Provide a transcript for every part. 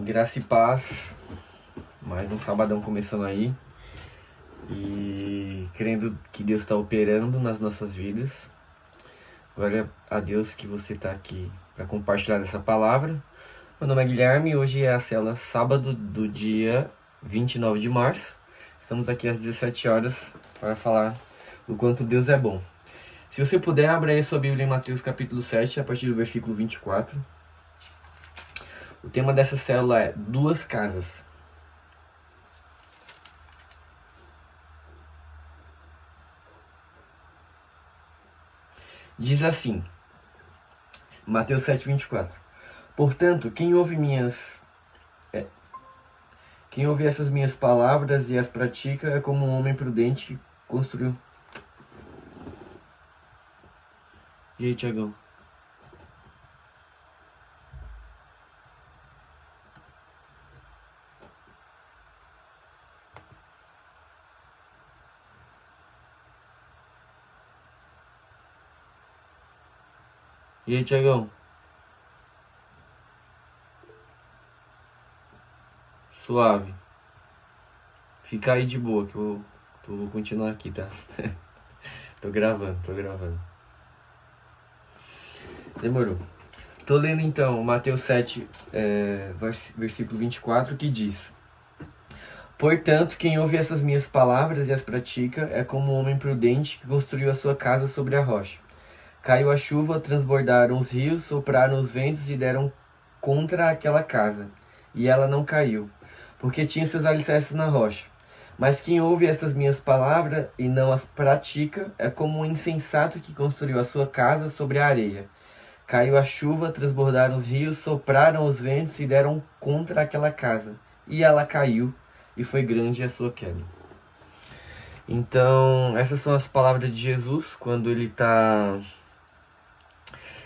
Graça e paz, mais um sabadão começando aí e crendo que Deus está operando nas nossas vidas. Glória a Deus que você está aqui para compartilhar dessa palavra. Meu nome é Guilherme e hoje é a célula sábado do dia 29 de março. Estamos aqui às 17 horas para falar o quanto Deus é bom. Se você puder, abra aí sua Bíblia em Mateus capítulo 7, a partir do versículo 24. O tema dessa célula é duas casas. Diz assim, Mateus 7, 24. Portanto, quem ouve essas minhas palavras e as pratica é como um homem prudente que construiu... E aí, Tiagão? E aí, Tiagão? Suave. Fica aí de boa que eu vou continuar aqui, tá? Tô gravando. Demorou. Tô lendo então Mateus 7, versículo 24, que diz: Portanto, quem ouve essas minhas palavras e as pratica é como um homem prudente que construiu a sua casa sobre a rocha. Caiu a chuva, transbordaram os rios, sopraram os ventos e deram contra aquela casa. E ela não caiu, porque tinha seus alicerces na rocha. Mas quem ouve estas minhas palavras e não as pratica é como um insensato que construiu a sua casa sobre a areia. Caiu a chuva, transbordaram os rios, sopraram os ventos e deram contra aquela casa. E ela caiu, e foi grande a sua queda. Então, essas são as palavras de Jesus quando ele está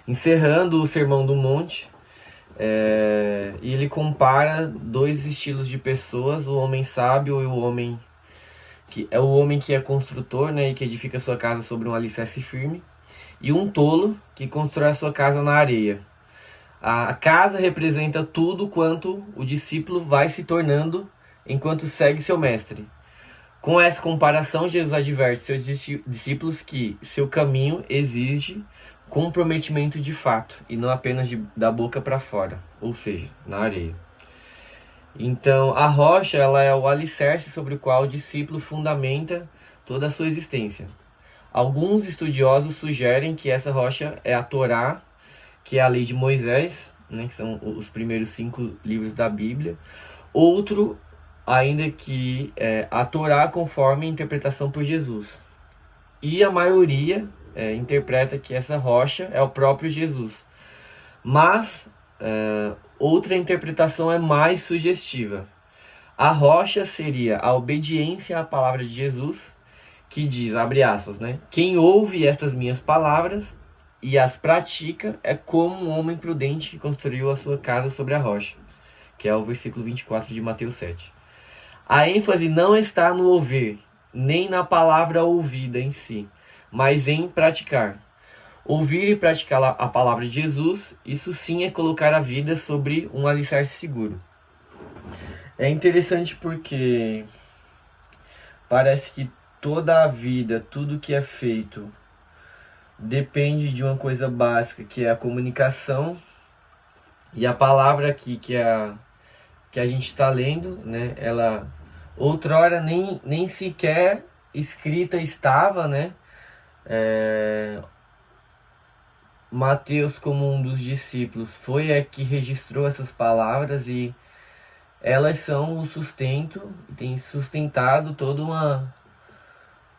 encerrando o Sermão do Monte. E ele compara dois estilos de pessoas, o homem sábio e o homem que é construtor, né, e que edifica sua casa sobre um alicerce firme, e um tolo que constrói a sua casa na areia. A casa representa tudo quanto o discípulo vai se tornando enquanto segue seu mestre. Com essa comparação, Jesus adverte seus discípulos que seu caminho exige comprometimento de fato e não apenas da boca para fora, ou seja, na areia. Então, a rocha ela é o alicerce sobre o qual o discípulo fundamenta toda a sua existência. Alguns estudiosos sugerem que essa rocha é a Torá, que é a lei de Moisés, né, que são os primeiros 5 livros da Bíblia. Outro, ainda que a Torá conforme a interpretação por Jesus. E a maioria interpreta que essa rocha é o próprio Jesus. Mas outra interpretação é mais sugestiva. A rocha seria a obediência à palavra de Jesus, que diz, abre aspas, né? Quem ouve estas minhas palavras e as pratica é como um homem prudente que construiu a sua casa sobre a rocha, que é o versículo 24 de Mateus 7. A ênfase não está no ouvir, nem na palavra ouvida em si, mas em praticar. Ouvir e praticar a palavra de Jesus, isso sim é colocar a vida sobre um alicerce seguro. É interessante porque parece que toda a vida, tudo que é feito, depende de uma coisa básica, que é a comunicação. E a palavra aqui que a gente está lendo, né, ela outrora nem sequer escrita estava, né? Mateus, como um dos discípulos, foi que registrou essas palavras e elas são o sustento, tem sustentado toda uma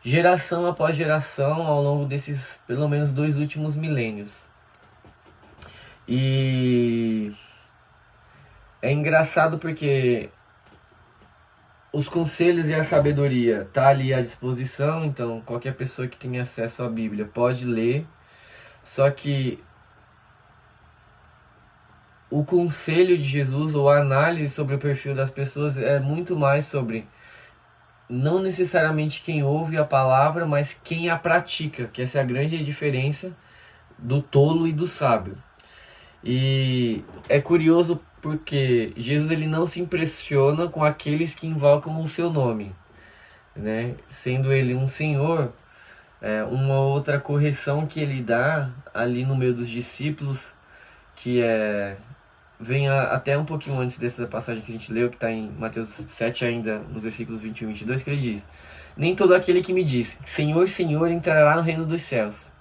geração após geração ao longo desses, pelo menos, 2 últimos milênios. E é engraçado porque os conselhos e a sabedoria tá ali à disposição, então qualquer pessoa que tenha acesso à Bíblia pode ler. Só que o conselho de Jesus ou a análise sobre o perfil das pessoas é muito mais sobre não necessariamente quem ouve a palavra, mas quem a pratica, que essa é a grande diferença do tolo e do sábio. E é curioso porque Jesus ele não se impressiona com aqueles que invocam o seu nome, né? Sendo ele um Senhor, uma outra correção que ele dá ali no meio dos discípulos, que vem até um pouquinho antes dessa passagem que a gente leu, que está em Mateus 7 ainda, nos versículos 21 e 22, que ele diz: nem todo aquele que me diz, Senhor, Senhor, entrará no reino dos céus.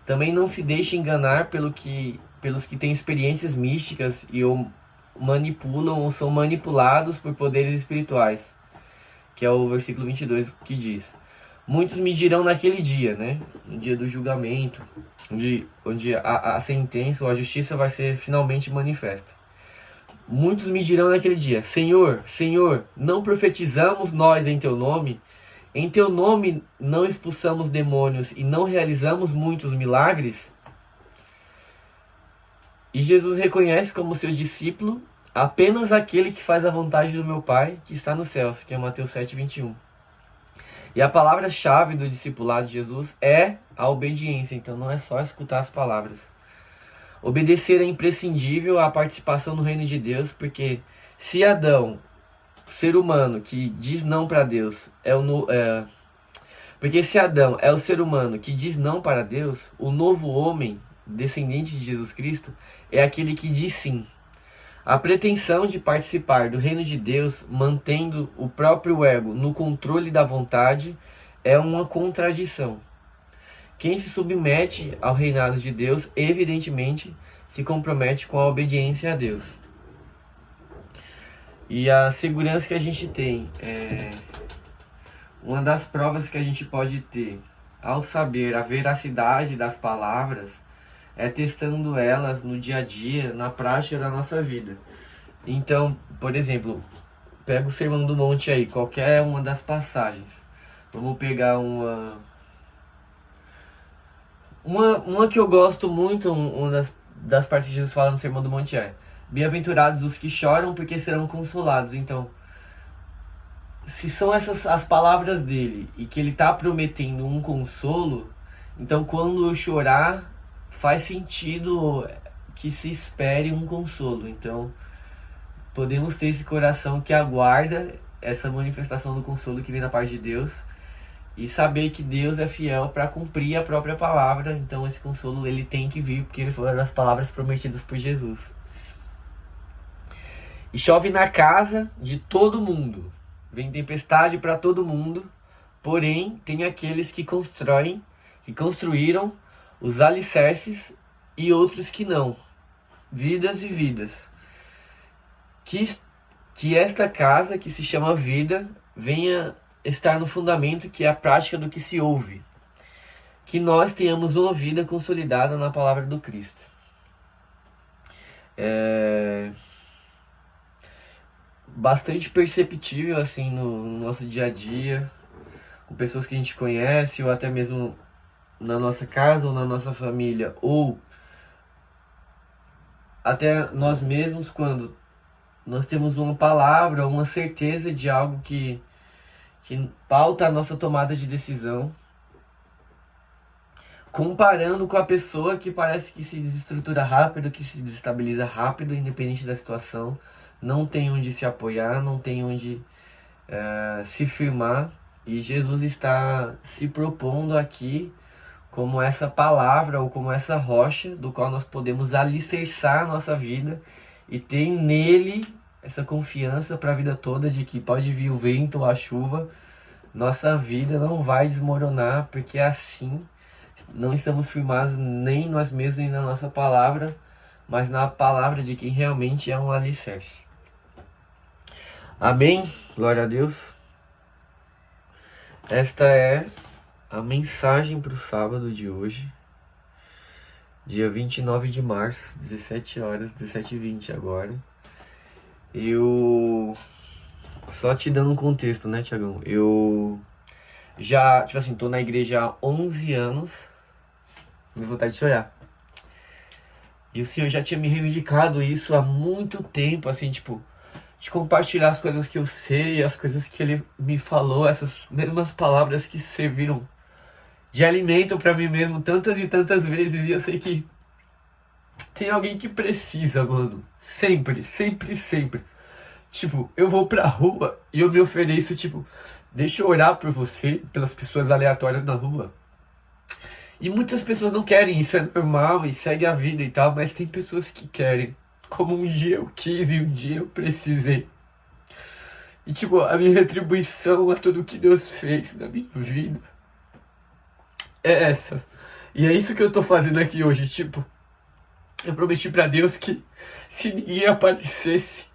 Também não se deixe enganar pelos que têm experiências místicas e ou manipulam ou são manipulados por poderes espirituais. Que é o versículo 22 que diz: muitos me dirão naquele dia, né? No dia do julgamento, onde a sentença ou a justiça vai ser finalmente manifesta. Muitos me dirão naquele dia: Senhor, Senhor, não profetizamos nós em teu nome? Em teu nome não expulsamos demônios e não realizamos muitos milagres? E Jesus reconhece como seu discípulo apenas aquele que faz a vontade do meu Pai que está nos céus, que é Mateus 7, 21. E a palavra-chave do discipulado de Jesus é a obediência, então não é só escutar as palavras. Obedecer é imprescindível à participação no reino de Deus, porque se Adão, ser humano que diz não para Deus, porque se Adão é o ser humano que diz não para Deus, o novo homem, descendente de Jesus Cristo, é aquele que diz sim. A pretensão de participar do reino de Deus, mantendo o próprio ego no controle da vontade, é uma contradição. Quem se submete ao reinado de Deus, evidentemente, se compromete com a obediência a Deus. E a segurança que a gente tem, uma das provas que a gente pode ter ao saber a veracidade das palavras é testando elas no dia a dia, na prática da nossa vida. Então, por exemplo, pega o Sermão do Monte aí, qualquer uma das passagens. Vamos pegar uma que eu gosto muito, uma das partes que Jesus fala no Sermão do Monte é: bem-aventurados os que choram, porque serão consolados. Então, se são essas as palavras dele e que ele está prometendo um consolo, então quando eu chorar, faz sentido que se espere um consolo. Então, podemos ter esse coração que aguarda essa manifestação do consolo que vem da parte de Deus e saber que Deus é fiel para cumprir a própria palavra. Então, esse consolo ele tem que vir, porque ele foram as palavras prometidas por Jesus. E chove na casa de todo mundo, vem tempestade para todo mundo, porém tem aqueles que construíram os alicerces e outros que não. Vidas e vidas. Que esta casa, que se chama vida, venha estar no fundamento que é a prática do que se ouve. Que nós tenhamos uma vida consolidada na palavra do Cristo. Bastante perceptível assim no nosso dia a dia, com pessoas que a gente conhece, ou até mesmo na nossa casa ou na nossa família, ou até nós mesmos, quando nós temos uma palavra, uma certeza de algo que pauta a nossa tomada de decisão, comparando com a pessoa que parece que se desestrutura rápido, que se desestabiliza rápido, independente da situação, não tem onde se apoiar, não tem onde se firmar, e Jesus está se propondo aqui como essa palavra ou como essa rocha do qual nós podemos alicerçar a nossa vida e ter nele essa confiança para a vida toda de que pode vir o vento ou a chuva, nossa vida não vai desmoronar, porque assim não estamos firmados nem nós mesmos nem na nossa palavra, mas na palavra de quem realmente é um alicerce. Amém? Glória a Deus. Esta é a mensagem para o sábado de hoje, dia 29 de março, 17 horas, 17h20 agora. Eu, só te dando um contexto, né, Tiagão? Eu já, tô na igreja há 11 anos, me vontade de chorar. E o Senhor já tinha me reivindicado isso há muito tempo, de compartilhar as coisas que eu sei, as coisas que Ele me falou, essas mesmas palavras que serviram de alimento para mim mesmo tantas e tantas vezes, e eu sei que tem alguém que precisa, mano. Sempre, sempre, sempre. Tipo, eu vou pra rua e eu me ofereço, tipo, deixa eu orar por você, pelas pessoas aleatórias na rua. E muitas pessoas não querem, isso é normal e segue a vida e tal, mas tem pessoas que querem. Como um dia eu quis e um dia eu precisei. E tipo, a minha retribuição a tudo que Deus fez na minha vida é essa. E é isso que eu tô fazendo aqui hoje, tipo, eu prometi pra Deus que se ninguém aparecesse,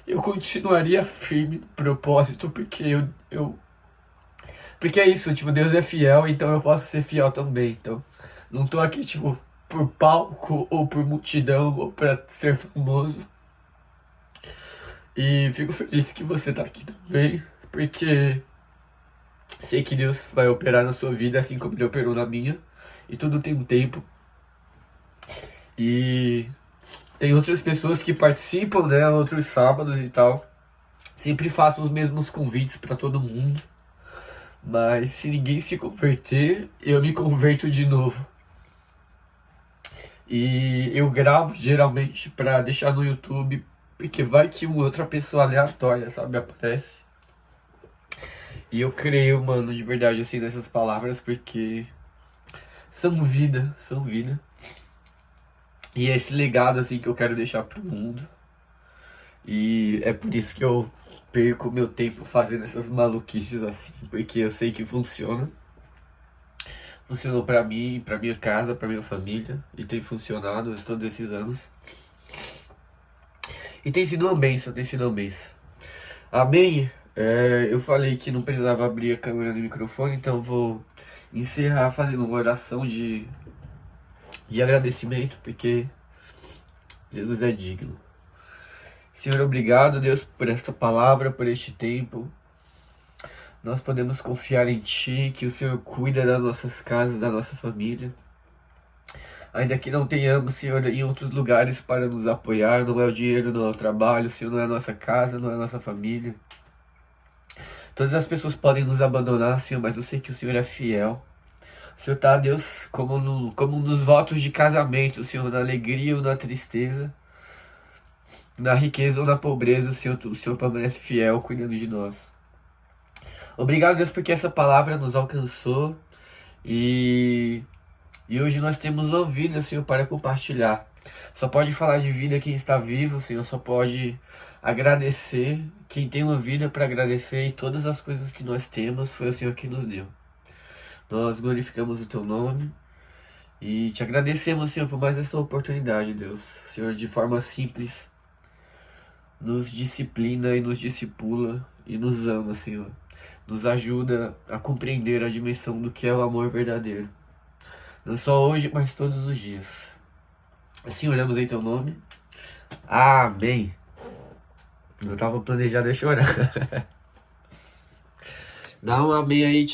eu continuaria firme no propósito, porque porque é isso, tipo, Deus é fiel, então eu posso ser fiel também. Então, não tô aqui, tipo, por palco, ou por multidão, ou pra ser famoso. E fico feliz que você tá aqui também, porque sei que Deus vai operar na sua vida, assim como Ele operou na minha. E tudo tem um tempo. E tem outras pessoas que participam, né, outros sábados e tal. Sempre faço os mesmos convites pra todo mundo. Mas se ninguém se converter, eu me converto de novo. E eu gravo geralmente pra deixar no YouTube, porque vai que uma outra pessoa aleatória, sabe, aparece. E eu creio, mano, de verdade, assim, nessas palavras, porque são vida, são vida. E é esse legado, assim, que eu quero deixar pro mundo. E é por isso que eu perco meu tempo fazendo essas maluquices assim, porque eu sei que funciona. Funcionou pra mim, pra minha casa, pra minha família, e tem funcionado todos esses anos. E tem sido uma bênção, tem sido uma bênção. Amém? Eu falei que não precisava abrir a câmera do microfone, então vou encerrar fazendo uma oração de agradecimento, porque Jesus é digno. Senhor, obrigado, Deus, por esta palavra, por este tempo. Nós podemos confiar em Ti, que o Senhor cuida das nossas casas, da nossa família. Ainda que não tenhamos, Senhor, em outros lugares para nos apoiar, não é o dinheiro, não é o trabalho, Senhor, não é a nossa casa, não é a nossa família. Todas as pessoas podem nos abandonar, Senhor, mas eu sei que o Senhor é fiel. O Senhor tá, Deus, como nos votos de casamento, Senhor, na alegria ou na tristeza, na riqueza ou na pobreza, o Senhor permanece fiel, cuidando de nós. Obrigado, Deus, porque essa palavra nos alcançou e hoje nós temos uma vida, Senhor, para compartilhar. Só pode falar de vida quem está vivo, Senhor, só pode agradecer quem tem uma vida para agradecer, e todas as coisas que nós temos foi o Senhor que nos deu. Nós glorificamos o Teu nome e te agradecemos, Senhor, por mais essa oportunidade, Deus. Senhor, de forma simples, nos disciplina e nos discipula e nos ama, Senhor. Nos ajuda a compreender a dimensão do que é o amor verdadeiro. Não só hoje, mas todos os dias. Assim oramos em Teu nome. Amém. Não estava planejado, deixa eu orar. Dá um amém aí, tchau.